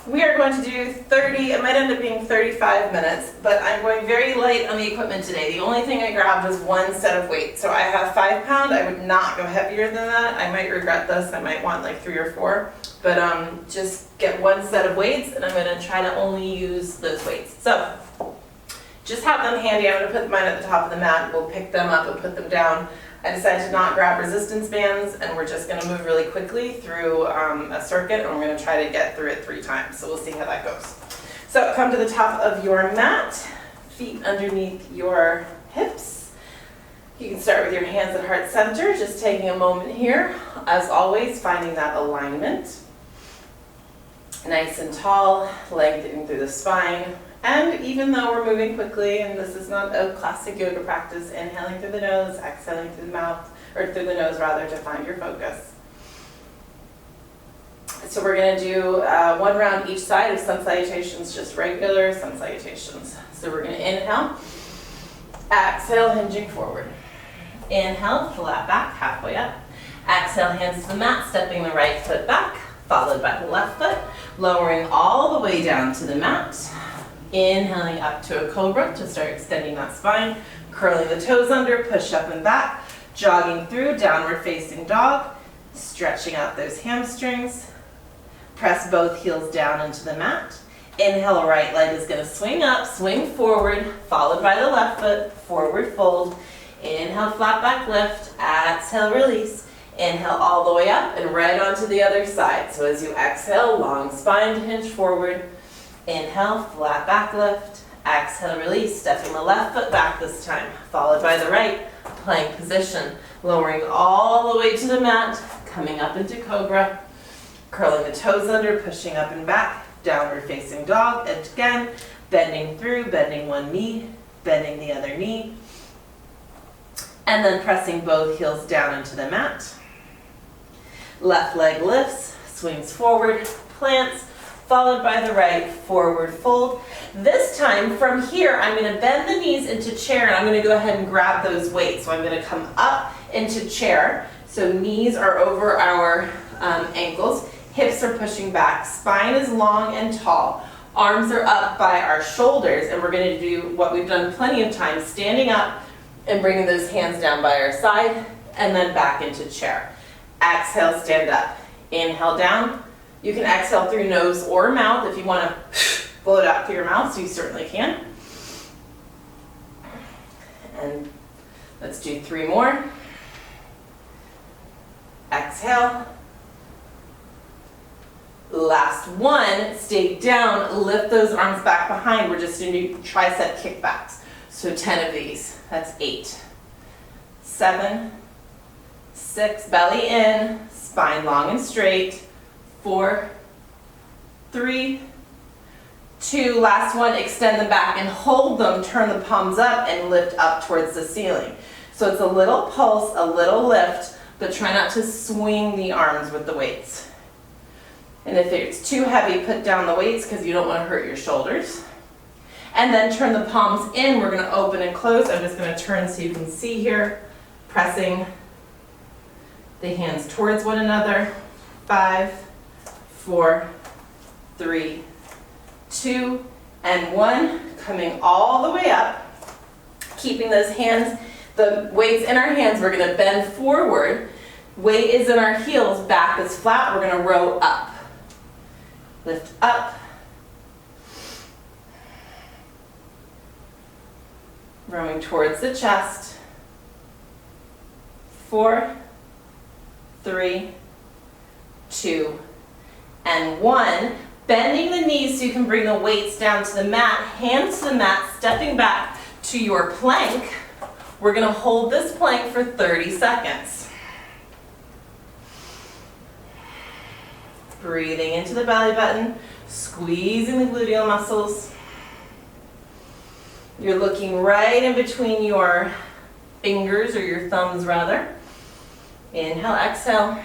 We are going to do 30, it might end up being 35 minutes, but I'm going very light on the equipment today. The only thing I grabbed was one set of weights. So I have 5 pound, I would not go heavier than that. I might regret this, I might want like 3 or 4. But just get one set of weights and I'm gonna try to only use those weights. So just have them handy. I'm gonna put mine at the top of the mat. We'll pick them up and put them down. I decided to not grab resistance bands and we're just gonna move really quickly through a circuit and we're gonna try to get through it 3 times. So we'll see how that goes. So come to the top of your mat, feet underneath your hips. You can start with your hands at heart center, just taking a moment here. As always, finding that alignment. Nice and tall, lengthening through the spine. And even though we're moving quickly, and this is not a classic yoga practice, inhaling through the nose, exhaling through the mouth, or through the nose rather, to find your focus. So we're going to do 1 round each side of sun salutations, just regular sun salutations. So we're going to inhale, exhale, hinging forward. Inhale, flat back, halfway up. Exhale, hands to the mat, stepping the right foot back, followed by the left foot, lowering all the way down to the mat. Inhaling up to a cobra to start extending that spine, curling the toes under, push up and back, jogging through, downward facing dog, stretching out those hamstrings. Press both heels down into the mat. Inhale, right leg is going to swing up, swing forward, followed by the left foot, forward fold. Inhale, flat back lift, exhale, release. Inhale all the way up and right onto the other side. So as you exhale, long spine to hinge forward. Inhale, flat back lift, exhale, release, stepping the left foot back this time, followed by the right, plank position, lowering all the way to the mat, coming up into cobra, curling the toes under, pushing up and back, downward facing dog, and again, bending through, bending one knee, bending the other knee, and then pressing both heels down into the mat. Left leg lifts, swings forward, plants, followed by the right, forward fold. This time from here, I'm going to bend the knees into chair and I'm going to go ahead and grab those weights. So I'm going to come up into chair. So knees are over our ankles, hips are pushing back, spine is long and tall, arms are up by our shoulders, and we're going to do what we've done plenty of times, standing up and bringing those hands down by our side and then back into chair. Exhale, stand up. Inhale down. You can exhale through nose or mouth if you want to blow it out through your mouth, so you certainly can. And let's do 3 more. Exhale. Last one, stay down, lift those arms back behind. We're just going to do tricep kickbacks. So 10 of these, that's 8, 7, 6, belly in, spine long and straight, 4, 3, 2, last one, extend them back and hold them, turn the palms up and lift up towards the ceiling. So it's a little pulse, a little lift, but try not to swing the arms with the weights. And if it's too heavy, put down the weights because you don't want to hurt your shoulders. And then turn the palms in. We're going to open and close. I'm just going to turn so you can see here, pressing the hands towards one another. 5, 4, 3, 2, and 1. Coming all the way up, keeping those hands, the weights in our hands. We're going to bend forward. Weight is in our heels, back is flat. We're going to row up. Lift up. Rowing towards the chest. 4, 3, 2, and 1. Bending the knees so you can bring the weights down to the mat, hands to the mat, stepping back to your plank. We're going to hold this plank for 30 seconds. Breathing into the belly button, squeezing the gluteal muscles. You're looking right in between your fingers, or your thumbs rather. Inhale, exhale.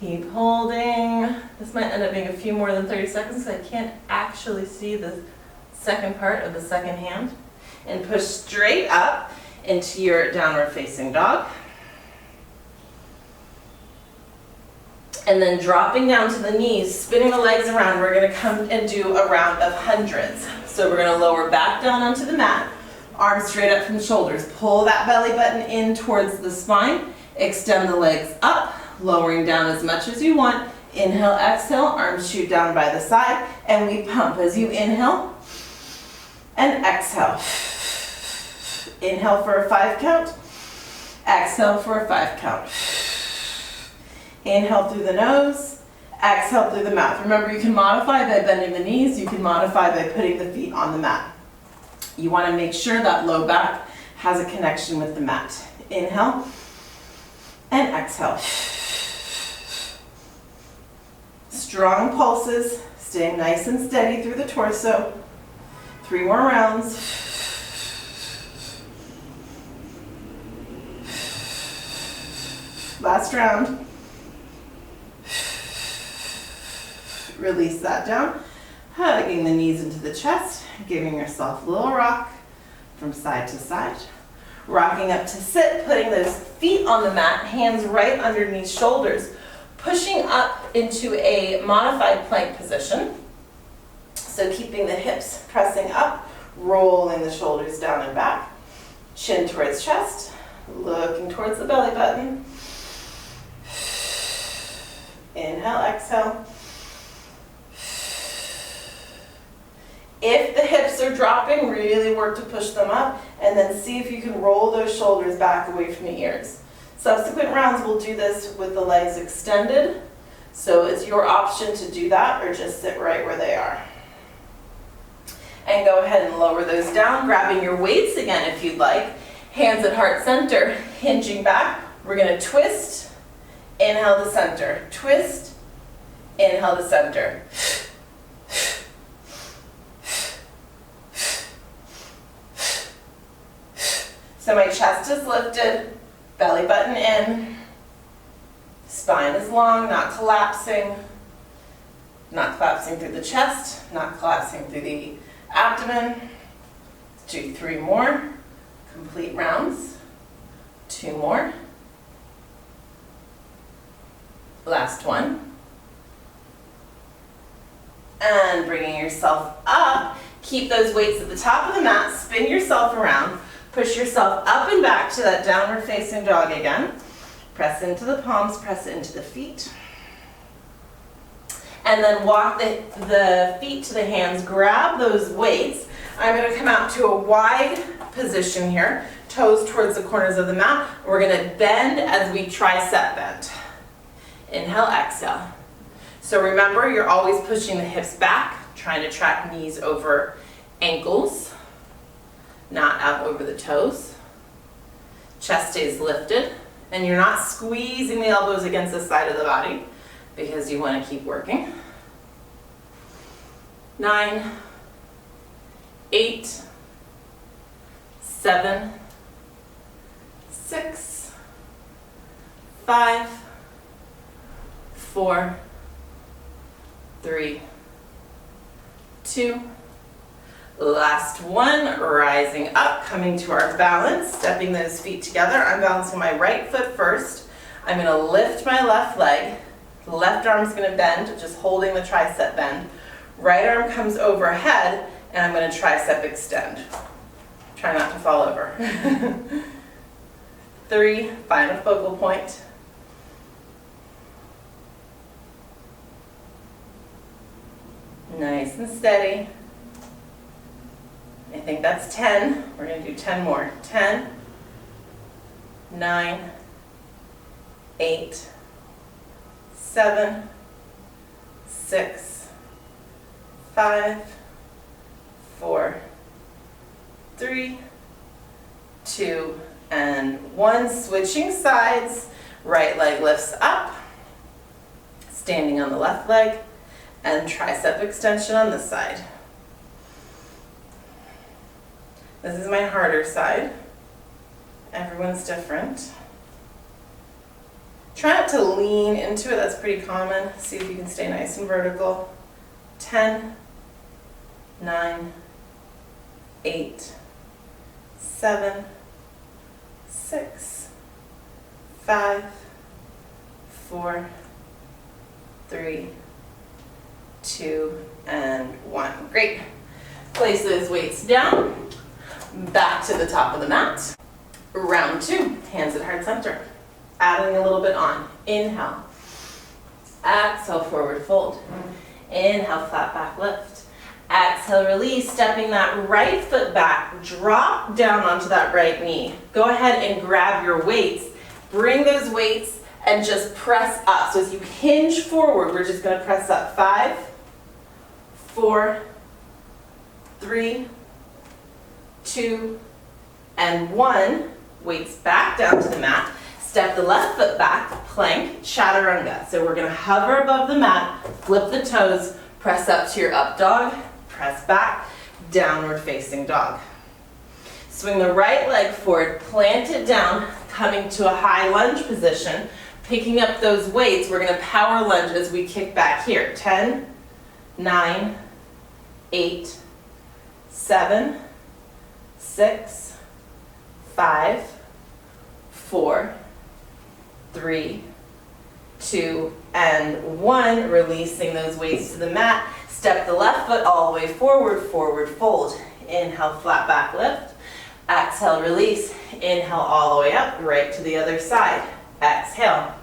Keep holding. This might end up being a few more than 30 seconds because I can't actually see the second part of the second hand. And push straight up into your downward facing dog. And then dropping down to the knees, spinning the legs around, we're gonna come and do a round of hundreds. So we're gonna lower back down onto the mat, arms straight up from the shoulders. Pull that belly button in towards the spine, extend the legs up, lowering down as much as you want. Inhale, exhale, arms shoot down by the side, and we pump as you inhale and exhale. Inhale for a 5 count, exhale for a 5 count. Inhale through the nose, exhale through the mouth. Remember, you can modify by bending the knees, you can modify by putting the feet on the mat. You want to make sure that low back has a connection with the mat. Inhale and exhale. Strong pulses, staying nice and steady through the torso. 3 more rounds. Last round. Release that down, hugging the knees into the chest, giving yourself a little rock from side to side. Rocking up to sit, putting those feet on the mat, hands right underneath shoulders, pushing up into a modified plank position. So keeping the hips pressing up, rolling the shoulders down and back, chin towards chest, looking towards the belly button. Inhale, exhale. If the hips are dropping, really work to push them up, and then see if you can roll those shoulders back away from the ears. Subsequent rounds, we'll do this with the legs extended, so it's your option to do that or just sit right where they are. And go ahead and lower those down, grabbing your weights again if you'd like. Hands at heart center, hinging back. We're going to twist, inhale to center, twist, inhale to center. So my chest is lifted, belly button in, spine is long, not collapsing through the chest, not collapsing through the abdomen. Let's do 3 more complete rounds, 2 more, last one, and bringing yourself up. Keep those weights at the top of the mat, spin yourself around. Push yourself up and back to that downward facing dog again. Press into the palms, press into the feet. And then walk the feet to the hands, grab those weights. I'm going to come out to a wide position here, toes towards the corners of the mat. We're going to bend as we tricep bend. Inhale, exhale. So remember, you're always pushing the hips back, trying to track knees over ankles, not out over the toes. Chest stays lifted, and you're not squeezing the elbows against the side of the body because you want to keep working. 9, 8, 7, 6, 5, 4, 3, 2, last one, rising up, coming to our balance, stepping those feet together. I'm balancing my right foot first. I'm going to lift my left leg. The left arm's going to bend, just holding the tricep bend. Right arm comes overhead, and I'm going to tricep extend. Try not to fall over. 3, find a focal point. Nice and steady. I think that's 10. We're going to do 10 more. 10, 9, 8, 7, 6, 5, 4, 3, 2, and 1. Switching sides. Right leg lifts up. Standing on the left leg. And tricep extension on this side. This is my harder side. Everyone's different. Try not to lean into it, that's pretty common. See if you can stay nice and vertical. 10, 9, 8, 7, 6, 5, 4, 3, 2, and 1. Great. Place those weights down, back to the top of the mat. Round 2, hands at heart center. Adding a little bit on. Inhale. Exhale, forward fold. Inhale, flat back lift. Exhale, release, stepping that right foot back. Drop down onto that right knee. Go ahead and grab your weights. Bring those weights and just press up. So as you hinge forward, we're just going to press up. 5, 4, 3, 2, and 1. Weights back down to the mat. Step the left foot back, plank, chaturanga. So we're going to hover above the mat, flip the toes, press up to your up dog, press back, downward facing dog. Swing the right leg forward, plant it down, coming to a high lunge position, picking up those weights. We're going to power lunge as we kick back here. 10, 9, 8, 7, 6, 5, 4, 3, 2, and 1. Releasing those weights to the mat. Step the left foot all the way forward, forward fold. Inhale, flat back lift. Exhale, release. Inhale all the way up, right to the other side. Exhale.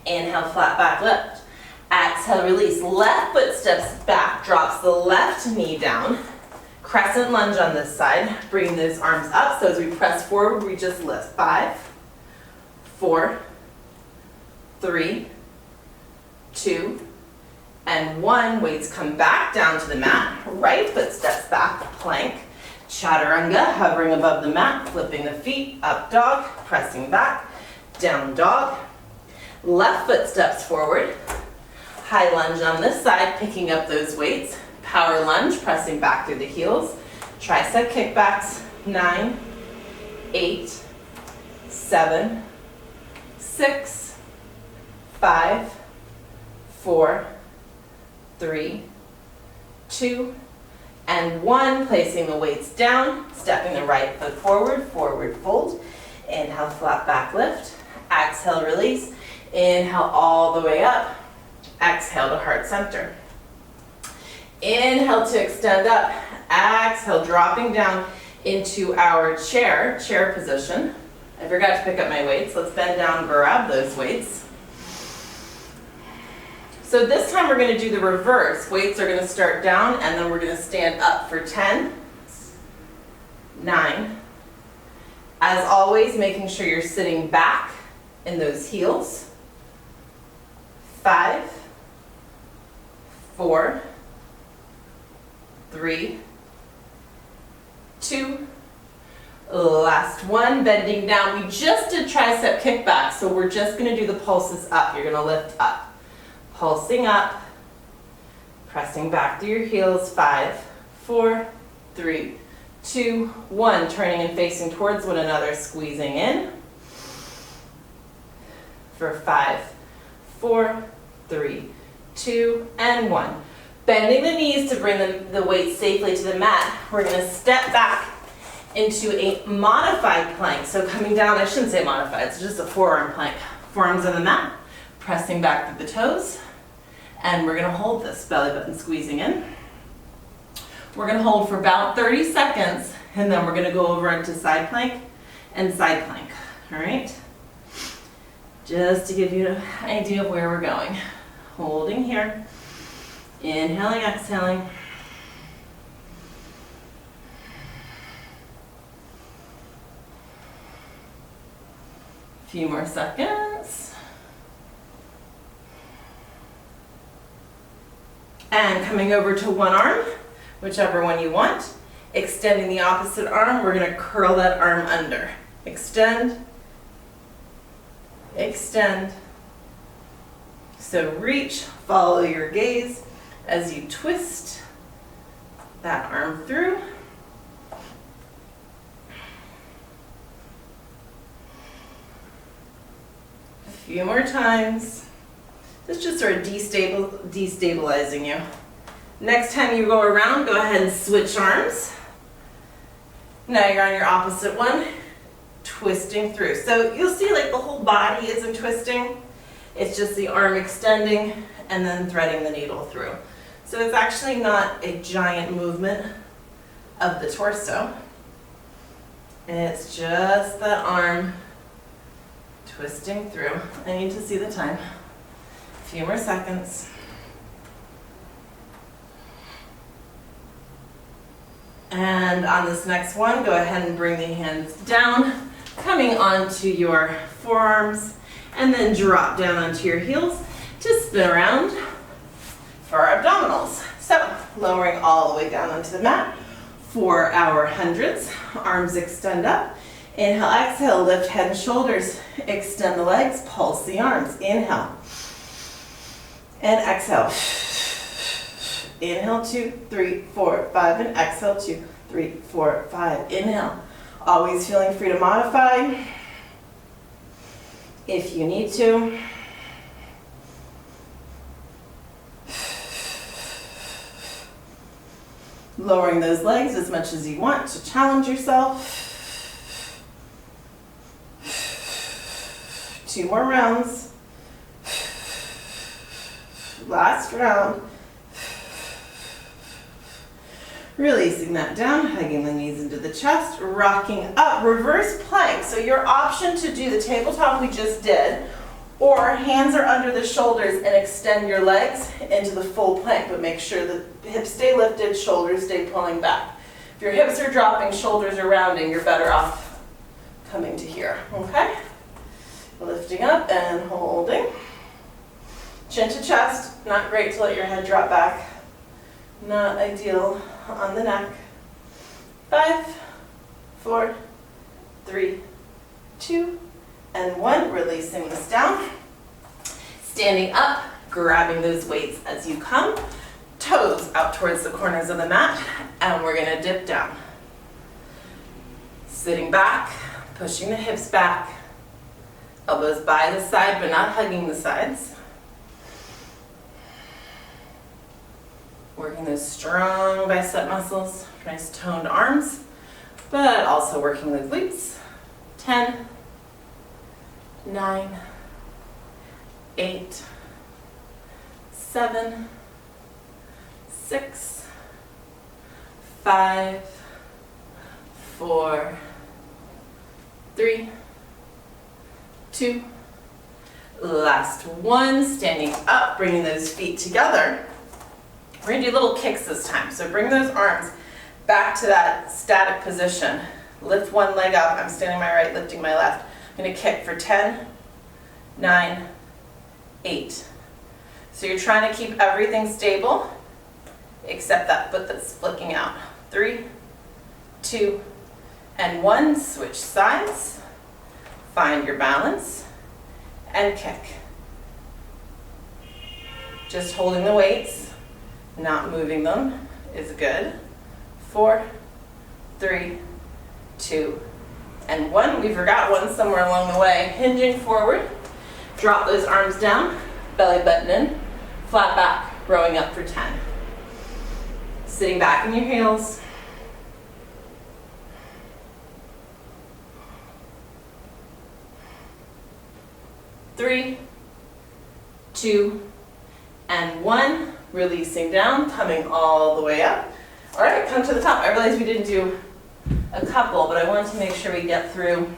Inhale, flat back lift. Exhale, release. Left foot steps back, drops the left knee down. Crescent lunge on this side. Bring those arms up. So as we press forward, we just lift. 5, 4, 3, 2, and 1. Weights come back down to the mat. Right foot steps back, plank. Chaturanga, hovering above the mat, flipping the feet, up dog, pressing back, down dog. Left foot steps forward. High lunge on this side, picking up those weights. Power lunge, pressing back through the heels. Tricep kickbacks. 9, 8, 7, 6, 5, 4, 3, 2, and 1. Placing the weights down, stepping the right foot forward, forward fold. Inhale, flat back lift. Exhale, release. Inhale all the way up. Exhale to heart center. Inhale to extend up. Exhale, dropping down into our chair position. I forgot to pick up my weights. Let's bend down, grab those weights. So this time we're going to do the reverse. Weights are going to start down and then we're going to stand up for 10, 9. As always, making sure you're sitting back in those heels. 5, 4, 3, 2, last one, bending down. We just did tricep kickback, so we're just going to do the pulses up. You're going to lift up, pulsing up, pressing back through your heels. 5, 4, 3, 2, 1. Turning and facing towards one another, squeezing in. For 5, 4, 3, 2, and 1. Bending the knees to bring the weight safely to the mat. We're going to step back into a modified plank. So coming down, I shouldn't say modified, it's just a forearm plank. Forearms on the mat, pressing back through the toes. And we're going to hold this, belly button squeezing in. We're going to hold for about 30 seconds, and then we're going to go over into side plank and side plank. All right? Just to give you an idea of where we're going. Holding here. Inhaling, exhaling. A few more seconds. And coming over to one arm, whichever one you want. Extending the opposite arm, we're going to curl that arm under. Extend, extend. So reach, follow your gaze as you twist that arm through. A few more times. This just sort of destabilizing you. Next time you go around, go ahead and switch arms. Now you're on your opposite one, twisting through. So you'll see like the whole body isn't twisting. It's just the arm extending and then threading the needle through. So it's actually not a giant movement of the torso. It's just the arm twisting through. I need to see the time. A few more seconds. And on this next one, go ahead and bring the hands down, coming onto your forearms, and then drop down onto your heels to spin around for our abdominals. So, lowering all the way down onto the mat for our hundreds. Arms extend up. Inhale, exhale, lift head and shoulders. Extend the legs, pulse the arms. Inhale. And exhale. Inhale, 2, 3, 4, 5, and exhale, 2, 3, 4, 5. Inhale. Always feeling free to modify if you need to. Lowering those legs as much as you want to challenge yourself. 2 more rounds. Last round. Releasing that down, hugging the knees into the chest, rocking up, reverse plank. So your option to do the tabletop we just did, or hands are under the shoulders and extend your legs into the full plank, but make sure that hips stay lifted, shoulders stay pulling back. If your hips are dropping, shoulders are rounding, you're better off coming to here, okay? Lifting up and holding. Chin to chest, not great to let your head drop back. Not ideal on the neck. 5, 4, 3, 2, and 1. Releasing this down. Standing up, grabbing those weights as you come. Toes out towards the corners of the mat, and we're going to dip down. Sitting back, pushing the hips back. Elbows by the side, but not hugging the sides. Working those strong bicep muscles, nice toned arms, but also working the glutes. 10, 9, 8, 7, 6, 5, 4, 3, 2, last one. Standing up, bringing those feet together. We're going to do little kicks this time. So bring those arms back to that static position. Lift one leg up. I'm standing my right, lifting my left. I'm going to kick for 10, 9, 8. So you're trying to keep everything stable except that foot that's flicking out. 3, 2, and 1. Switch sides. Find your balance and kick. Just holding the weights. Not moving them is good. 4, 3, 2, and 1. We forgot one somewhere along the way. Hinging forward. Drop those arms down. Belly button in. Flat back. Rowing up for 10. Sitting back in your heels. 3, 2, and 1. Releasing down, coming all the way up. All right, come to the top. I realized we didn't do a couple, but I wanted to make sure we get through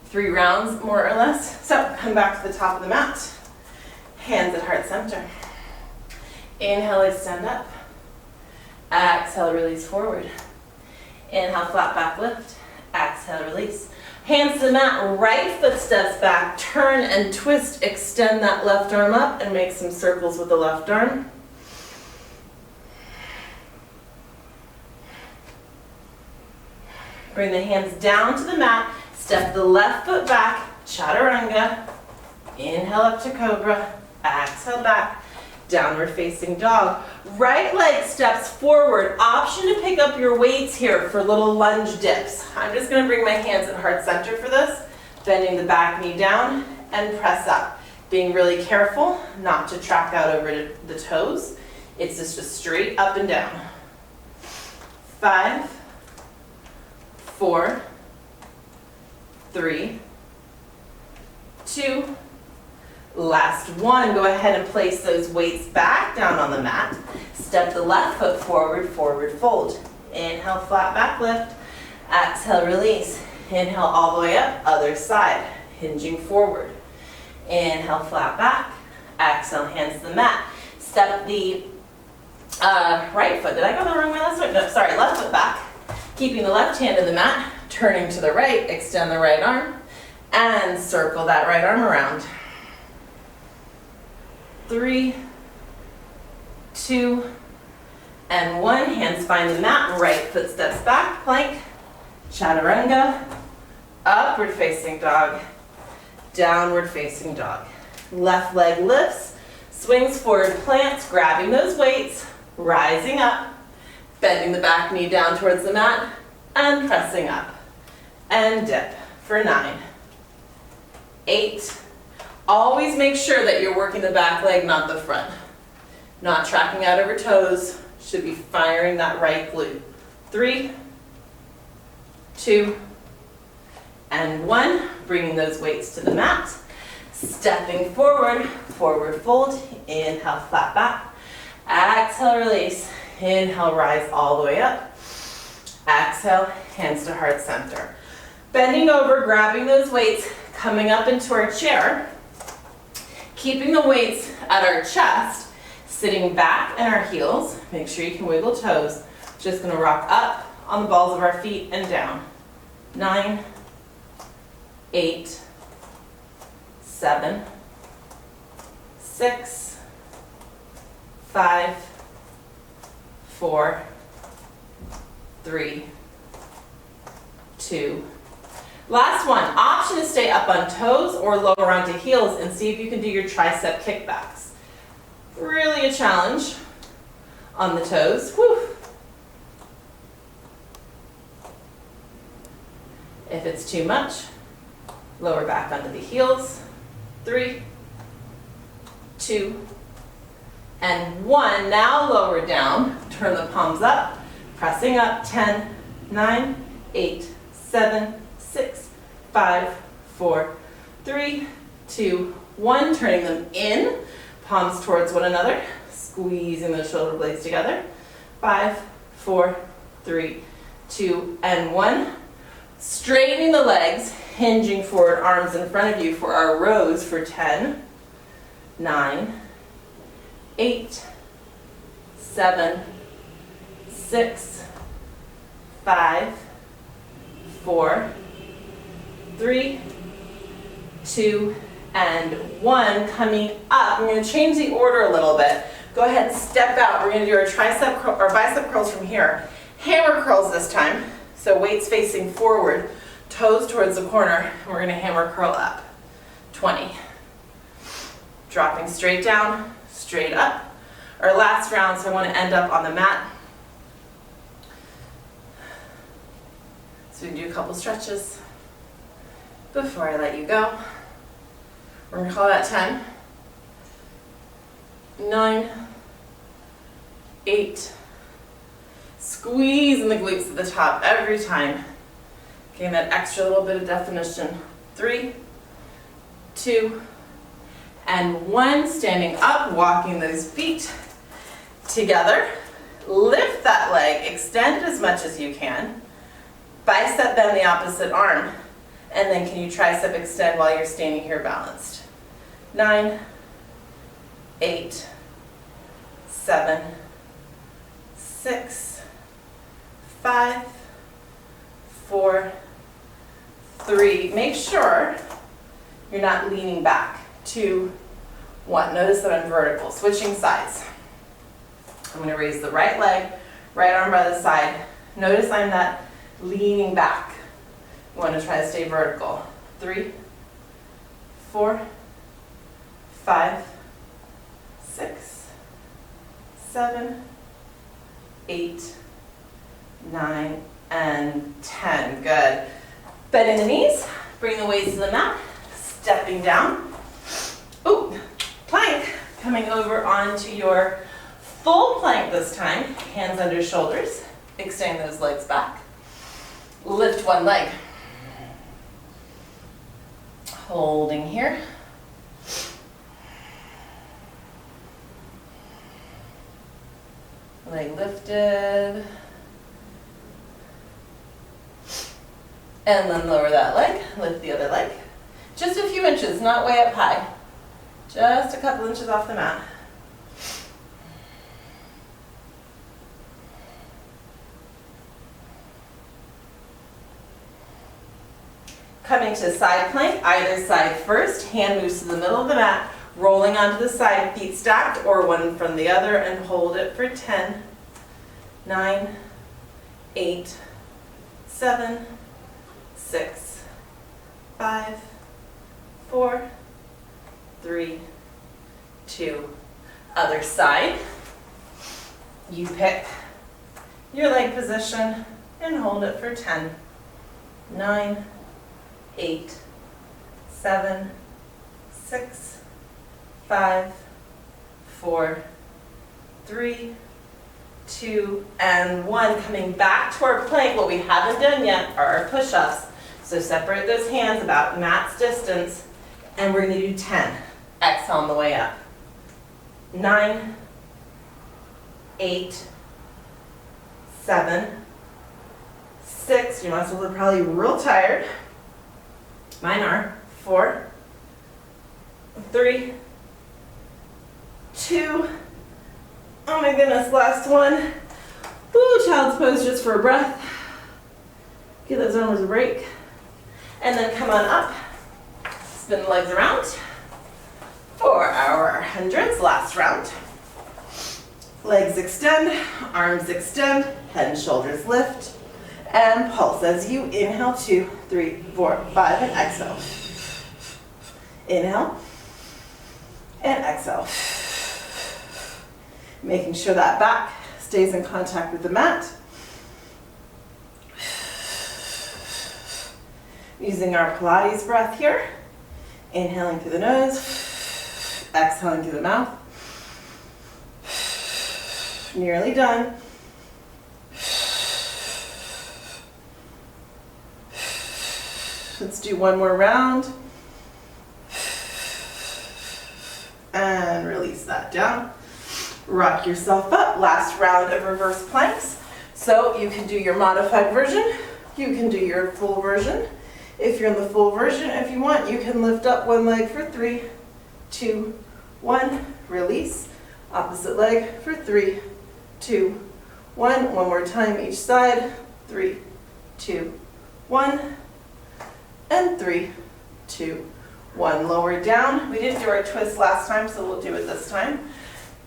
3 rounds, more or less. So come back to the top of the mat. Hands at heart center. Inhale, extend up. Exhale, release forward. Inhale, flat back lift. Exhale, release. Hands to the mat, right foot steps back, turn and twist, extend that left arm up and make some circles with the left arm. Bring the hands down to the mat, step the left foot back, chaturanga. Inhale up to cobra, exhale back, downward facing dog. Right leg steps forward. Option to pick up your weights here for little lunge dips. I'm just going to bring my hands at heart center for this, bending the back knee down and press up. Being really careful not to track out over the toes. It's just a straight up and down. 5, 4, 3, 2, Last one, go ahead and place those weights back down on the mat. Step the left foot forward, forward fold. Inhale, flat back lift. Exhale, release. Inhale all the way up, other side, hinging forward. Inhale, flat back. Exhale, hands to the mat. Step the right foot. Did I go the wrong way last foot? No, sorry, left foot back. Keeping the left hand in the mat, turning to the right, extend the right arm, and circle that right arm around. 3, 2, and 1. Hands find the mat, right foot steps back, plank, chaturanga, upward facing dog, downward facing dog. Left leg lifts, swings forward, plants, grabbing those weights, rising up, bending the back knee down towards the mat, and pressing up. And dip for 9, 8. Always make sure that you're working the back leg, not the front. Not tracking out over toes, should be firing that right glute. 3, 2, and 1. Bringing those weights to the mat. Stepping forward, forward fold. Inhale, flat back. Exhale, release. Inhale, rise all the way up. Exhale, hands to heart center. Bending over, grabbing those weights, coming up into our chair. Keeping the weights at our chest, sitting back in our heels. Make sure you can wiggle toes. Just gonna rock up on the balls of our feet and down. 9, 8, 7, 6, 5, 4, 3, 2. Last one, option to stay up on toes or lower onto heels and see if you can do your tricep kickbacks. Really a challenge on the toes. Whew. If it's too much, lower back onto the heels. 3, 2, and 1. Now lower down, turn the palms up, pressing up. 10, 9, 8, 7, 6, 5, 4, 3, 2, 1. Turning them in, palms towards one another, squeezing those shoulder blades together. 5, 4, 3, 2, and 1. Straightening the legs, hinging forward, arms in front of you for our rows for 10, 9, 8, 7, 6, 5, 4, 3, 2, and 1. Coming up, we're going to change the order a little bit. Go ahead and step out. We're going to do our bicep curls from here. Hammer curls this time. So weights facing forward, toes towards the corner. And we're going to hammer curl up. 20. Dropping straight down, straight up. Our last round, so I want to end up on the mat. So we can do a couple stretches before I let you go. We're going to call that 10, 9, 8, squeezing the glutes at the top every time. Getting that extra little bit of definition. 3, 2, and 1. Standing up, walking those feet together. Lift that leg, extend as much as you can. Bicep bend the opposite arm. And then can you tricep extend while you're standing here balanced. 9, 8, 7, 6, 5, 4, 3. Make sure you're not leaning back. 2, 1. Notice that I'm vertical. Switching sides. I'm going to raise the right leg, right arm by the side. Notice I'm not leaning back. You want to try to stay vertical. 3, 4, 5, 6, 7, 8, 9, and 10. Good. Bending the knees, bring the weights to the mat, stepping down. Ooh, plank. Coming over onto your full plank this time. Hands under shoulders. Extend those legs back. Lift one leg. Holding here. Leg lifted. And then lower that leg, lift the other leg. Just a few inches, not way up high. Just a couple inches off the mat. Coming to side plank, either side first, hand moves to the middle of the mat, rolling onto the side, feet stacked or one from the other, and hold it for 10, 9, 8, 7, 6, 5, 4, 3, 2. Other side. You pick your leg position and hold it for 10, 9, 8, 7, 6, 5, 4, 3, 2, and 1. Coming back to our plank. What we haven't done yet are our push-ups. So separate those hands about mat's distance, and we're going to do 10. Exhale on the way up. 9, 8, 7, 6. Your muscles are probably real tired. Mine are. 4, 3, 2. Oh my goodness, last one. Ooh, child's pose just for a breath. Give those arms a break. And then come on up. Spin the legs around for our hundreds. Last round. Legs extend, arms extend, head and shoulders lift. And pulse as you inhale, 2, 3, 4, 5, and exhale. Inhale and exhale. Making sure that back stays in contact with the mat. Using our Pilates breath here. Inhaling through the nose, exhaling through the mouth. Nearly done. Let's do one more round. And release that down. Rock yourself up. Last round of reverse planks. So you can do your modified version. You can do your full version. If you're in the full version, if you want, you can lift up one leg for 3, 2, 1. Release. Opposite leg for 3, 2, 1. One more time each side. 3, 2, 1. And 3, 2, 1. Lower down. We didn't do our twist last time, so we'll do it this time.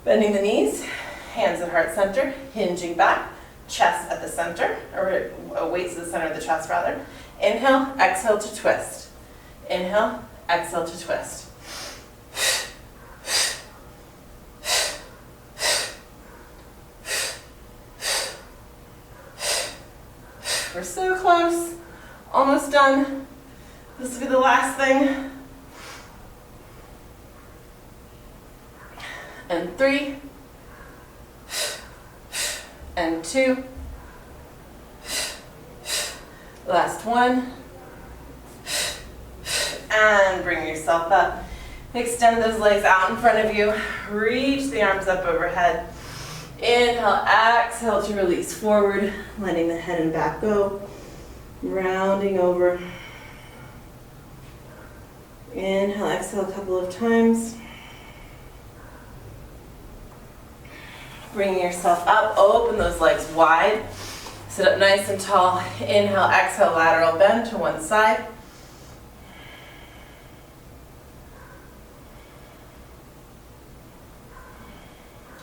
Bending the knees, hands at heart center, hinging back, chest at the center, or weights at the center of the chest rather. Inhale, exhale to twist. Inhale, exhale to twist. We're so close, almost done. This will be the last thing. And 3, and 2, last one, and bring yourself up. Extend those legs out in front of you, reach the arms up overhead. Inhale, exhale to release forward, letting the head and back go, rounding over. Inhale, exhale a couple of times. Bringing yourself up, open those legs wide. Sit up nice and tall. Inhale, exhale, lateral bend to one side.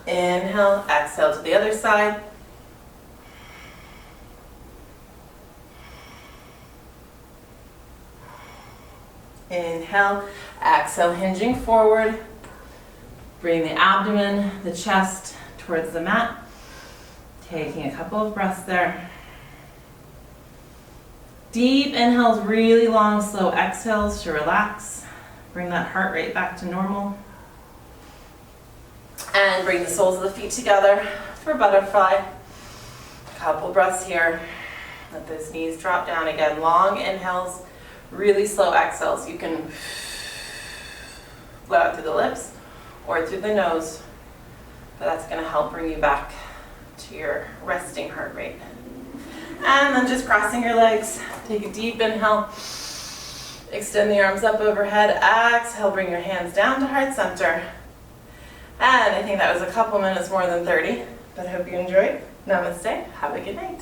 Inhale, exhale to the other side. Inhale, exhale, hinging forward. Bring the abdomen, the chest towards the mat. Taking a couple of breaths there. Deep inhales, really long, slow exhales to relax. Bring that heart rate back to normal. And bring the soles of the feet together for butterfly. Couple breaths here. Let those knees drop down again. Long inhales, really slow exhales. You can blow out through the lips or through the nose, but that's going to help bring you back to your resting heart rate. And then just crossing your legs. Take a deep inhale. Extend the arms up overhead. Exhale, bring your hands down to heart center. And I think that was a couple minutes more than 30, but I hope you enjoyed. Namaste. Have a good night.